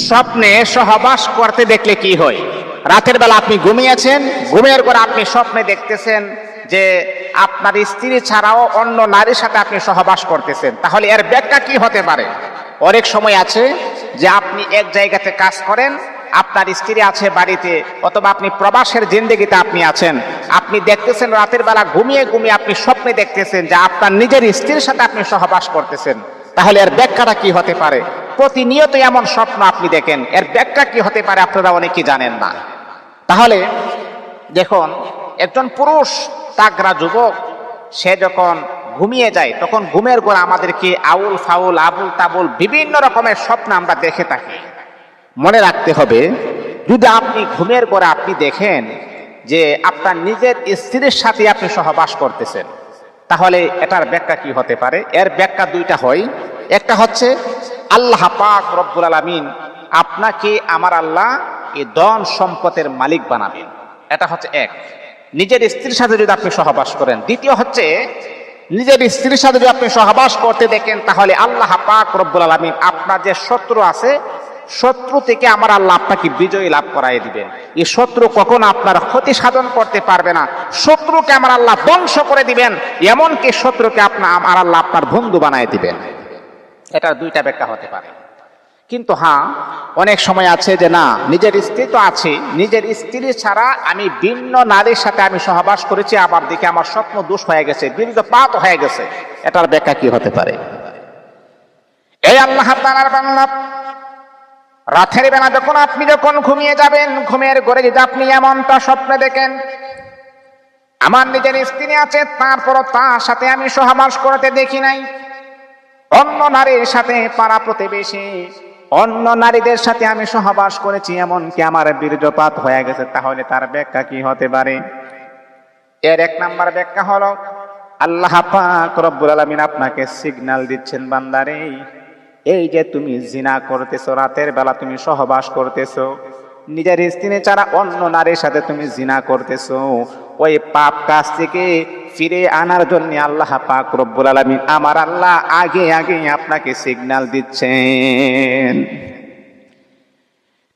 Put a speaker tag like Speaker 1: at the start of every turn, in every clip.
Speaker 1: স্বপ্নে সহবাস করতে দেখলে কি হয়? রাতের বেলা আপনি ঘুমিয়েছেন, ঘুমের পর আপনি স্বপ্নে দেখতেছেন যে আপনার স্ত্রী ছাড়াও অন্য নারীর সাথে আপনি সহবাস করতেছেন, তাহলে এর ব্যাখ্যা কি হতে পারে? অনেক সময় আছে যে আপনি এক জায়গাতে কাজ করেন, আপনার স্ত্রী আছে বাড়িতে, অথবা আপনি প্রবাসের জিন্দেগিতে আপনি আছেন, আপনি দেখতেছেন রাতের বেলা ঘুমিয়ে ঘুমিয়ে আপনি স্বপ্নে দেখতেছেন যে আপনার নিজের স্ত্রীর সাথে আপনি সহবাস করতেছেন, তাহলে এর ব্যাখ্যাটা কি হতে পারে? প্রতিনিয়ত এমন স্বপ্ন আপনি দেখেন, এর ব্যাখ্যা কি হতে পারে আপনারা অনেকেই জানেন না। তাহলে দেখুন, একজন পুরুষ তাগড়া যুবক সে যখন ঘুমিয়ে যায় তখন ঘুমের ঘোরে আমাদেরকে আউল ফাউল আবুল তাবুল বিভিন্ন রকমের স্বপ্ন আমরা দেখে থাকি। মনে রাখতে হবে, যদি আপনি ঘুমের ঘোরে আপনি দেখেন যে আপনার নিজের স্ত্রীর সাথে আপনি সহবাস করতেছেন, তাহলে এটার ব্যাখ্যা কি হতে পারে? এর ব্যাখ্যা দুইটা হয়। একটা হচ্ছে আল্লাহ পাক রব্বুল আলামিন আপনাকে, আমার আল্লাহ, এই ধন সম্পদের মালিক বানাবেন। এটা হচ্ছে এক, নিজের স্ত্রীর সাথে যদি আপনি সহবাস করেন। দ্বিতীয় হচ্ছে, নিজের স্ত্রীর সাথে যদি আপনি সহবাস করতে দেখেন, তাহলে আল্লাহ পাক রব্বুল আলামিন আপনার যে শত্রু আছে, শত্রু থেকে আমার আল্লাহ আপনাকে বিজয়ী লাভ করাই দিবেন। এই শত্রু কখনো আপনার ক্ষতি সাধন করতে পারবে না। শত্রুকে আমার আল্লাহ ধ্বংস করে দিবেন, এমনকি শত্রুকে আমার আল্লাহ আপনার বন্ধু বানায় দিবেন। এটার দুইটা ব্যাখ্যা হতে পারে। কিন্তু হ্যাঁ, অনেক সময় আছে যে না, নিজের স্ত্রী তো আছে, নিজের স্ত্রী ছাড়া আমি ভিন্ন নারীর সাথে আমি সহবাস করেছি, আবার দিকে আমার স্বপ্ন দোষ হয়ে গেছে, বীর্যপাত হয়ে গেছে। এটার ব্যাখ্যা কি হতে পারে? এই আল্লাহ তাআলার বান্দা, রাতের বেলা যখন ঘুমিয়ে যাবেন, ঘুমের ঘরে যদি আপনি এমনটা স্বপ্নে দেখেন, আমার নিজের স্ত্রী আছে, তারপরও তার সাথে আমি সহবাস করতে দেখি নাই, অন্য নারীর সাথে, পাড়া প্রতিবেশী অন্য নারীদের সাথে আমি সহবাস করেছি, এমনকি আমার বীর্যপাত হয়ে গেছে, তাহলে তার ব্যাখ্যা কি হতে পারে? এর এক নাম্বার ব্যাখ্যা হলো, আল্লাহ পাক রব্বুল আলামিন আপনাকে সিগন্যাল দিচ্ছেন, বান্দারে, এই যে তুমি জিনা করতেছো, রাতের বেলা তুমি সহবাস করতেছো, নিজের স্ত্রী ছাড়া অন্য নারীর সাথে তুমি জিনা করতেছো, ওই পাপ কাজ থেকে ফিরে আনার জন্য আল্লাহ পাক রব্বুল আলামিন, আমার আল্লাহ আগে আগে আপনাকে সিগন্যাল দিচ্ছেন।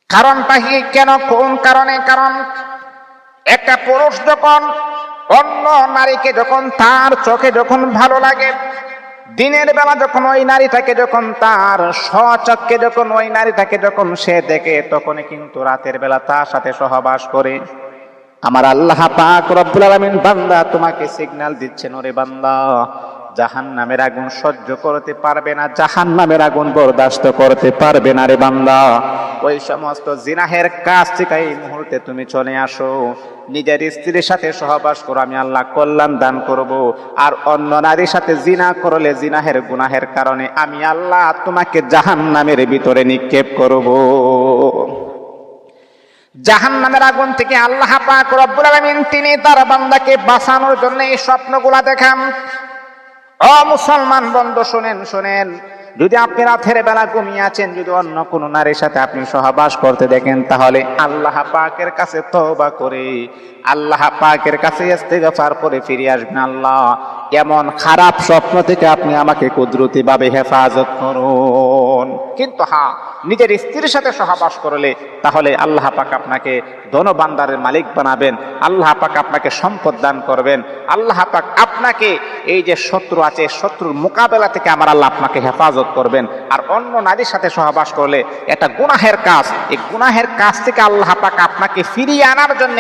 Speaker 1: কারণটা কি? কেন? কোন কারণে? কারণ একটা পুরুষ যখন অন্য নারীকে যখন তার চোখে যখন ভালো লাগে, দিনের বেলা যখন ওই নারীটাকে যখন তার স্বচক্ষে যখন ওই নারীটাকে যখন সে দেখে, তখনই কিন্তু রাতের বেলা তার সাথে সহবাস করে। আমার আল্লাহ পাক রব্বুল আলামিন বান্দা তোমাকে সিগন্যাল দিচ্ছেন, ওরে বান্দা, জাহান্নামের আগুন সহ্য করতে পারবে না, জাহান্নামের আগুন বরদাস্ত করতে পারবে না রে বান্দা। ওই সমস্ত জিনাহের কাজ থেকে এই মুহূর্তে তুমি চলে আসো, নিজের স্ত্রীর সাথে সহবাস করো, আমি আল্লাহ কল্যাণ দান করব। আর অন্য নারীর সাথে জিনা করলে জিনাহের গুনাহের কারণে আমি আল্লাহ তোমাকে জাহান্নামের ভিতরে নিক্ষেপ করব। জাহান্নামের আগুন থেকে আল্লাহ পাক রব্বুল আলামিন তিনি তার বান্দাকে বাঁচানোর জন্য এই স্বপ্নগুলা দেখান। ও মুসলমান বন্ধু, শুনেন শুনেন, যদি আপনি রাতের বেলা ঘুমিয়ে আছেন, যদি অন্য কোন নারীর সাথে আপনি সহবাস করতে দেখেন, তাহলে আল্লাহ পাকের কাছে তওবা করে, আল্লাহ পাকের কাছে ইস্তিগফার করে ফিরে আসবেন। আল্লাহ, এমন খারাপ স্বপ্ন থেকে আপনি আমাকে কুদরতি ভাবে হেফাজত করুন। কিন্তু হ্যাঁ, নিজের স্ত্রীর সাথে সহবাস করলে তাহলে আল্লাহ পাক আপনাকে ধনভাণ্ডারের মালিক বানাবেন, আল্লাহ পাক আপনাকে সম্পদ দান করবেন, আল্লাহ পাক আপনাকে এই যে শত্রু আছে, শত্রুর মোকাবেলা থেকে আমার আল্লাহ আপনাকে হেফাজত করবেন। আর অন্য নারীর সাথে সহবাস করলে এটা গুনাহের কাজ, এই গুনাহের কাজ থেকে আল্লাহ পাক আপনাকে ফিরিয়ে আনার জন্য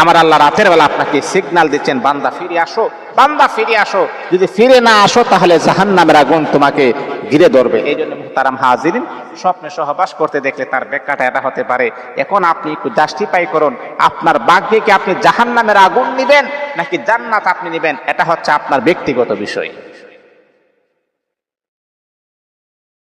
Speaker 1: আমার আল্লাহ রাতের বেলা আপনাকে সিগন্যাল দিচ্ছেন, বান্দা ফিরে আসো, বান্দা ফিরে আসো। যদি ফিরে না আসো, তাহলে জাহান্নামের আগুন তোমাকে ঘিরে ধরবে। এই জন্য মুহতারাম হাজিরিন, স্বপ্নে সহবাস করতে দেখলে তার ব্যাখ্যাটা এটা হতে পারে। এখন আপনি একটু জাস্টিফাই করুন, আপনার ভাগ্যে কি আপনি জাহান্নামের আগুন নিবেন নাকি জান্নাত আপনি নিবেন? এটা হচ্ছে আপনার ব্যক্তিগত বিষয়।